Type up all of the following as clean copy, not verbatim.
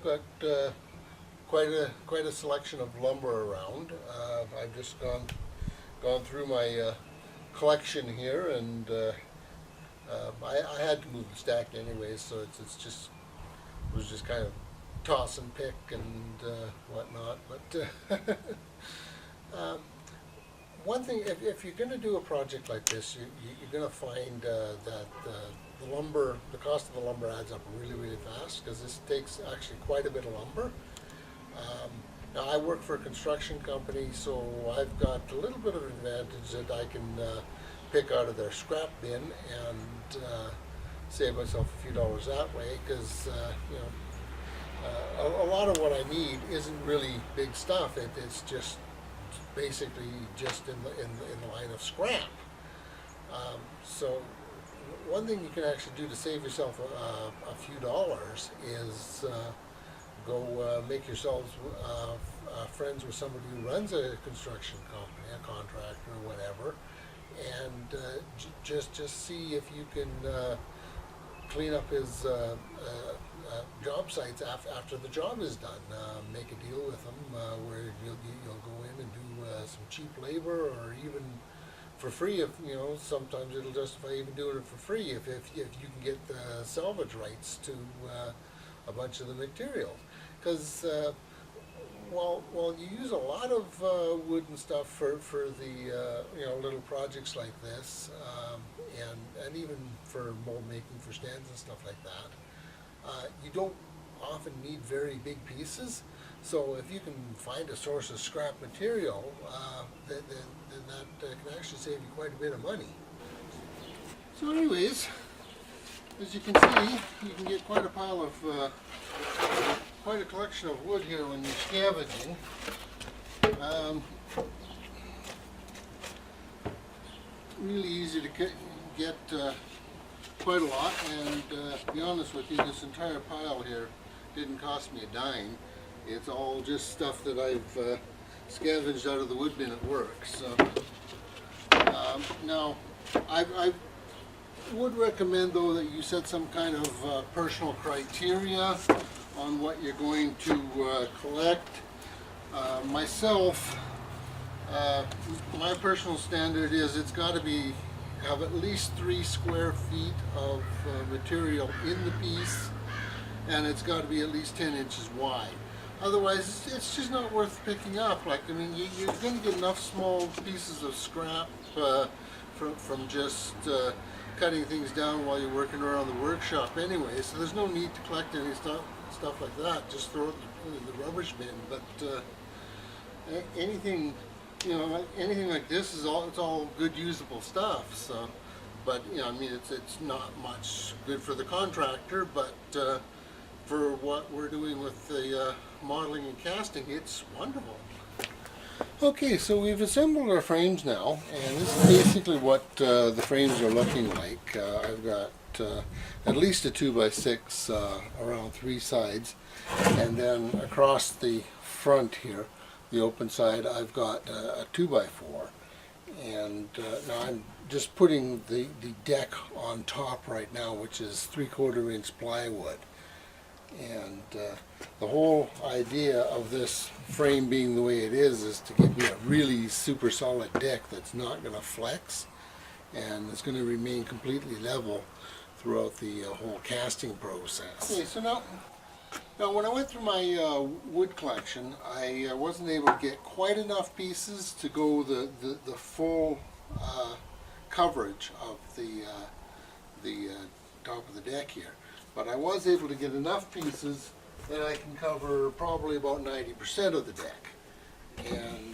got quite a selection of lumber around. I've just gone through my collection here, and I had to move the stack anyway, so it was just kind of toss and pick and whatnot. But um, one thing, if you're going to do a project like this, you're going to find that the cost of the lumber adds up really fast, because this takes actually quite a bit of lumber. Now I work for a construction company, so I've got a little bit of advantage that I can pick out of their scrap bin and save myself a few dollars that way, because a lot of what I need isn't really big stuff. It's just basically just in the line of scrap. So one thing you can actually do to save yourself a few dollars is go make yourselves friends with somebody who runs a construction company, a contractor or whatever, and just see if you can clean up his job sites after the job is done. Make a deal with him where you'll go in and do some cheap labor, or even for free, if sometimes it'll justify even doing it for free if you can get the salvage rights to a bunch of the materials. Because while you use a lot of wood and stuff for the little projects like this, and even for mold making for stands and stuff like that, you don't often need very big pieces. So if you can find a source of scrap material, then that can actually save you quite a bit of money. So anyways, as you can see, you can get quite a pile of quite a collection of wood here when you're scavenging. Really easy to get quite a lot, and to be honest with you, this entire pile here didn't cost me a dime. It's all just stuff that I've scavenged out of the wood bin at work. So now I would recommend, though, that you set some kind of personal criteria on what you're going to collect. Myself, my personal standard is it's got to have at least 3 square feet of material in the piece, and it's got to be at least 10 inches wide. Otherwise, it's just not worth picking up. Like, I mean, you're going to get enough small pieces of scrap from just cutting things down while you're working around the workshop anyway, so there's no need to collect any stuff like that. Just throw it in the rubbish bin. But anything like this it's all good usable stuff. So, but I mean, it's not much good for the contractor, but for what we're doing with the modeling and casting, it's wonderful. Okay, so we've assembled our frames now, and this is basically what the frames are looking like. I've got at least a 2x6 around 3 sides, and then across the front here, the open side, I've got a 2x4. And now I'm just putting the deck on top right now, which is 3/4 inch plywood. And the whole idea of this frame being the way it is to give me a really super solid deck that's not going to flex, and it's going to remain completely level throughout the whole casting process. Okay, so now when I went through my wood collection, I wasn't able to get quite enough pieces to go the full coverage of the top of the deck here. But I was able to get enough pieces that I can cover probably about 90% of the deck. And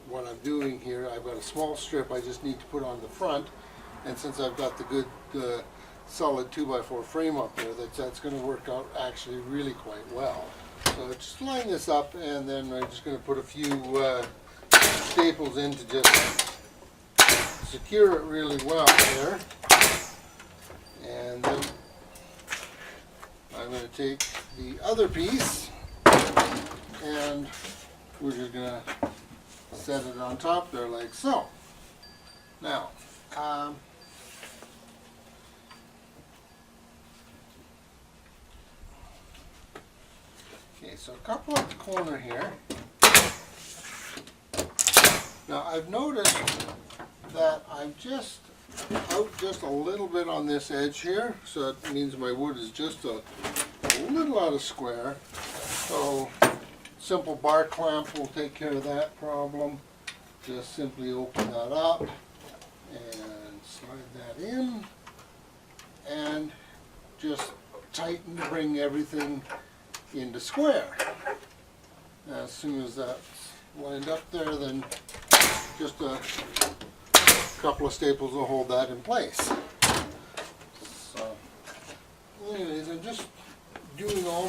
what I'm doing here, I've got a small strip I just need to put on the front, and since I've got the good solid 2x4 frame up there, that's going to work out actually really quite well. So just line this up, and then I'm just going to put a few staples in to just secure it really well there. And then I'm going to take the other piece, and we're just going to set it on top there like so. Now, so a couple at the corner here. Now I've noticed that I'm just out just a little bit on this edge here, so that means my wood is just a little out of square. So simple bar clamp will take care of that problem. Just simply open that up and slide that in and just tighten to bring everything into square. As soon as that's lined up there, then just a couple of staples will hold that in place. So anyways, I'm just doing all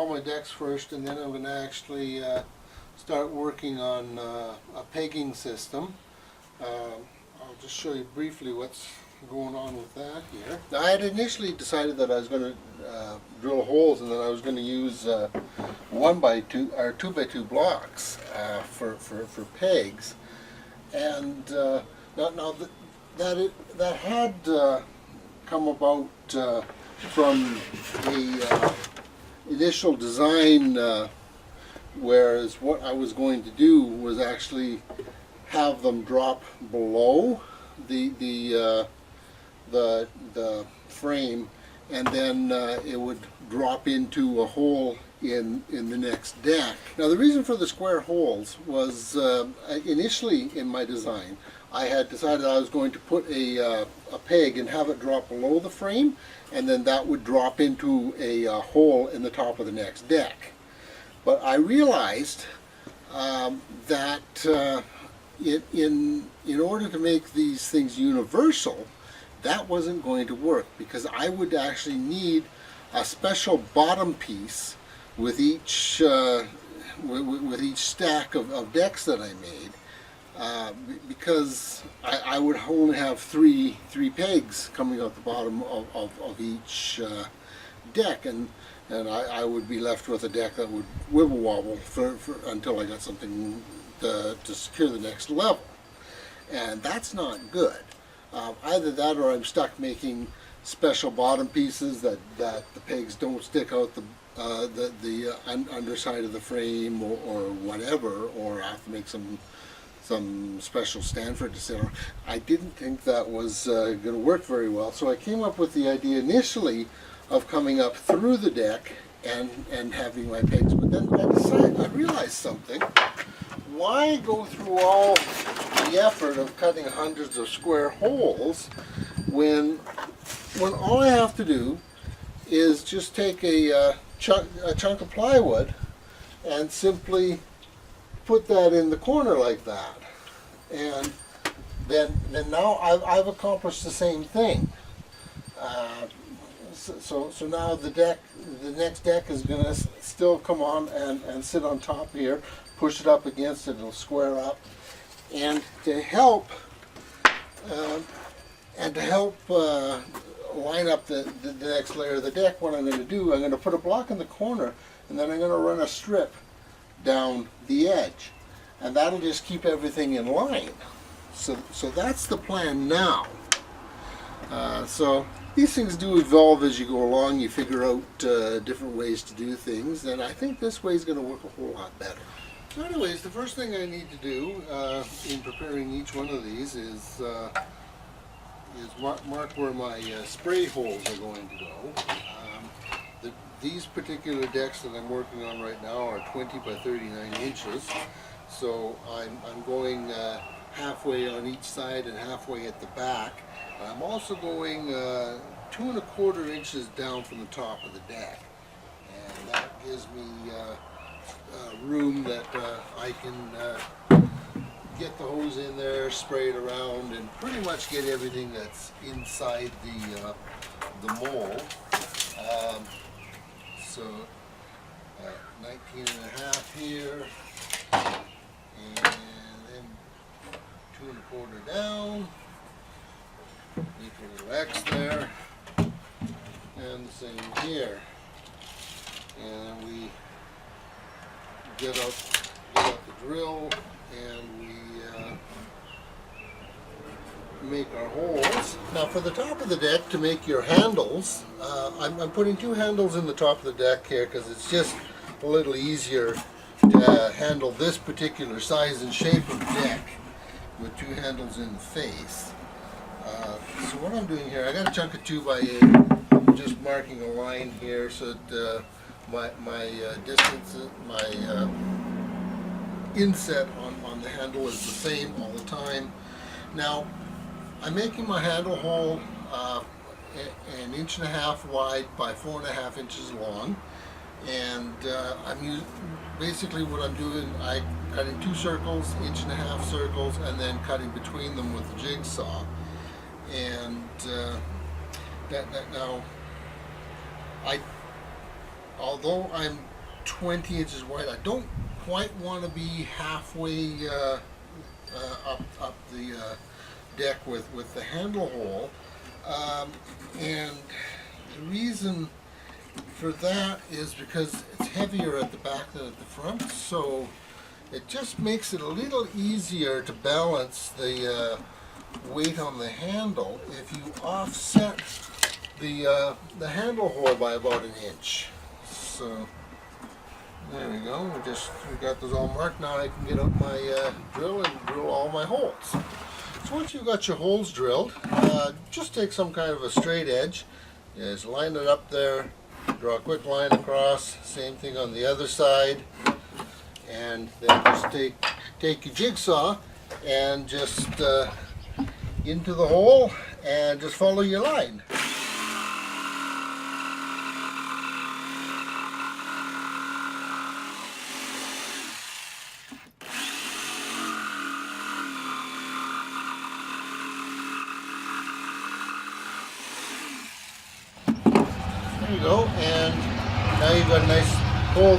my decks first, and then I'm going to actually start working on a pegging system. I'll just show you briefly what's going on with that here. Now, I had initially decided that I was going to drill holes, and then I was going to use 1x2 or 2x2 blocks for pegs. And that had come about from the initial design, whereas what I was going to do was actually have them drop below the frame, and then it would drop into a hole in the next deck. Now the reason for the square holes was initially in my design I had decided I was going to put a peg and have it drop below the frame, and then that would drop into a hole in the top of the next deck. But I realized that in order to make these things universal, that wasn't going to work, because I would actually need a special bottom piece with each stack of decks that I made, because I would only have three pegs coming out the bottom of each deck, and I would be left with a deck that would wibble wobble until I got something to secure the next level, and that's not good. Either that, or I'm stuck making special bottom pieces that the pegs don't stick out the underside of the frame or whatever, or I have to make some special stand for it to sit on. I didn't think that was going to work very well, so I came up with the idea initially of coming up through the deck and having my pegs, but then I realized something. Why go through all the effort of cutting hundreds of square holes when all I have to do is just take a chunk of plywood and simply put that in the corner like that, and then now I've accomplished the same thing. So now the next deck is going to still come on and sit on top here. Push it up against it, it'll square up. And to help line up the next layer of the deck, what I'm going to do, I'm going to put a block in the corner, and then I'm going to run a strip down the edge, and that'll just keep everything in line. So that's the plan now. So these things do evolve as you go along. You figure out different ways to do things, and I think this way is going to work a whole lot better. So anyways, the first thing I need to do in preparing each one of these is mark where my spray holes are going to go. These particular decks that I'm working on right now are 20 by 39 inches, so I'm going halfway on each side and halfway at the back. I'm also going 2 1/4 inches down from the top of the deck, and that gives me room that I can get the hose in there, spray it around, and pretty much get everything that's inside the mold. So 19 1/2 here, and then 2 1/4 down. Make a little X there, and the same here. And we get out the drill, and we make our holes. Now for the top of the deck, to make your handles, I'm putting 2 handles in the top of the deck here because it's just a little easier to handle this particular size and shape of deck with 2 handles in the face. So what I'm doing here, I got a chunk of 2x8. I'm just marking a line here so that my distance, my inset on the handle is the same all the time. Now I'm making my handle hole 1.5 inches wide by 4.5 inches long, and basically what I'm doing, I'm cutting 2 circles, 1.5 inch circles, and then cutting between them with the jigsaw. And now, although I'm 20 inches wide, I don't quite want to be halfway up the deck with the handle hole, and the reason for that is because it's heavier at the back than at the front, so it just makes it a little easier to balance the weight on the handle if you offset the handle hole by about 1 inch. So there we go. We got those all marked. Now I can get out my drill and drill all my holes. So once you've got your holes drilled, just take some kind of a straight edge, just line it up there, draw a quick line across, same thing on the other side, and then just take your jigsaw and just into the hole and just follow your line. There you go, and now you've got a nice hole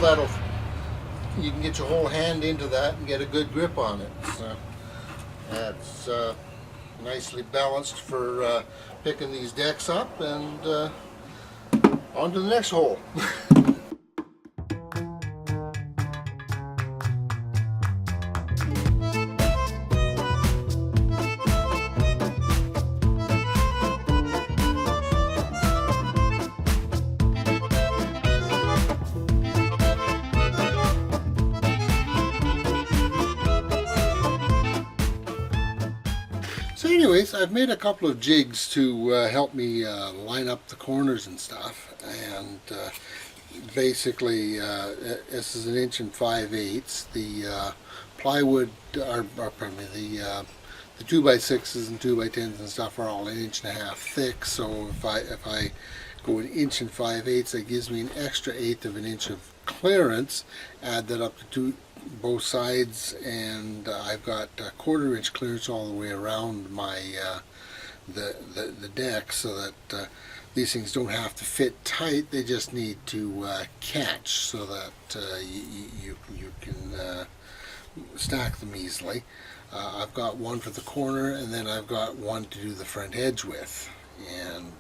you can get your whole hand into that and get a good grip on it. So that's nicely balanced for picking these decks up, and on to the next hole. So anyways, I've made a couple of jigs to help me line up the corners and stuff, and basically this is 1 5/8 inch. The plywood, pardon me, the 2x6s and 2x10s and stuff are all 1.5 inches thick, so if I go 1 5/8 inch, that gives me an extra 1/8 of an inch of clearance. Add that up to both sides, and I've got a 1/4 inch clearance all the way around my the deck, so that these things don't have to fit tight. They just need to catch so that you can stack them easily. I've got one for the corner, and then I've got one to do the front edge with, and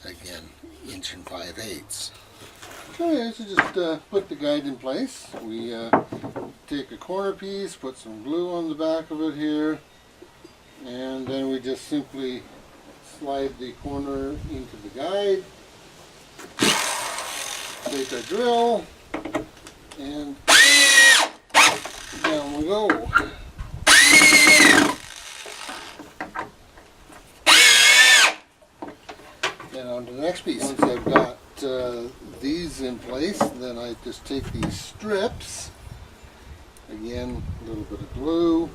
again 1 5/8 inch. So yeah, so just put the guide in place. We take a corner piece, put some glue on the back of it here, and then we just simply slide the corner into the guide, take our drill, and down we go. Then on to the next piece. Once I've got these in place, then I just take these strips, again a little bit of glue.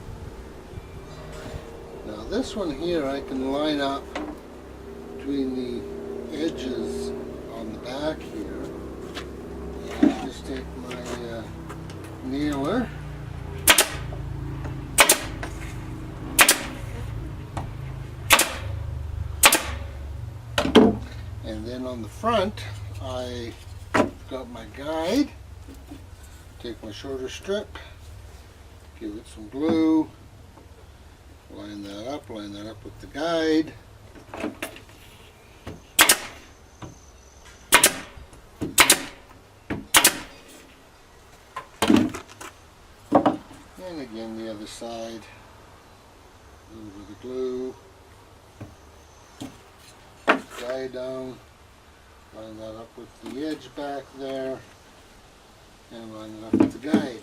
Now this one here I can line up between the edges on the back here. And just take my nailer, and then on the front I got my guide. Take my shorter strip, give it some glue, line that up with the guide. And again the other side. A little bit of glue. Guide down. Line that up with the edge back there. And line it up with the guide.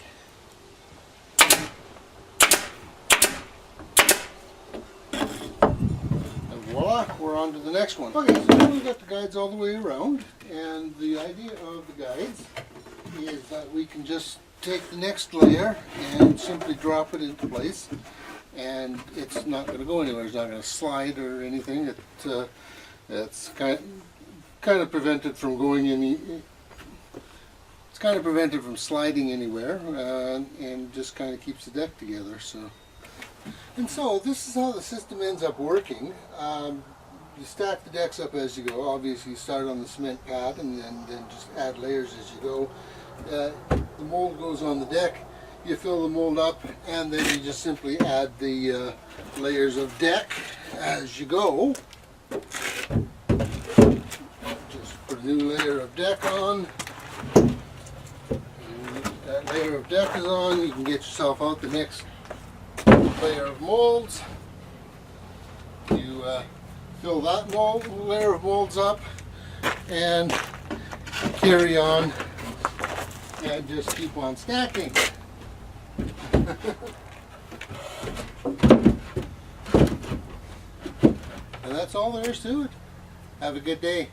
And voila, we're on to the next one. Okay, so now we've got the guides all the way around. And the idea of the guides is that we can just take the next layer and simply drop it into place, and it's not going to go anywhere. It's not going to slide or anything. It's kind of prevented from going any. It's kind of prevented from sliding anywhere, and just kind of keeps the deck together. So this is how the system ends up working. You stack the decks up as you go. Obviously, you start on the cement pad and then just add layers as you go. The mold goes on the deck, you fill the mold up, and then you just simply add the layers of deck as you go. Just put a new layer of deck on. And that layer of deck is on, you can get yourself out the next layer of molds. You fill that layer of molds up and carry on. And just keep on stacking. And that's all there is to it. Have a good day.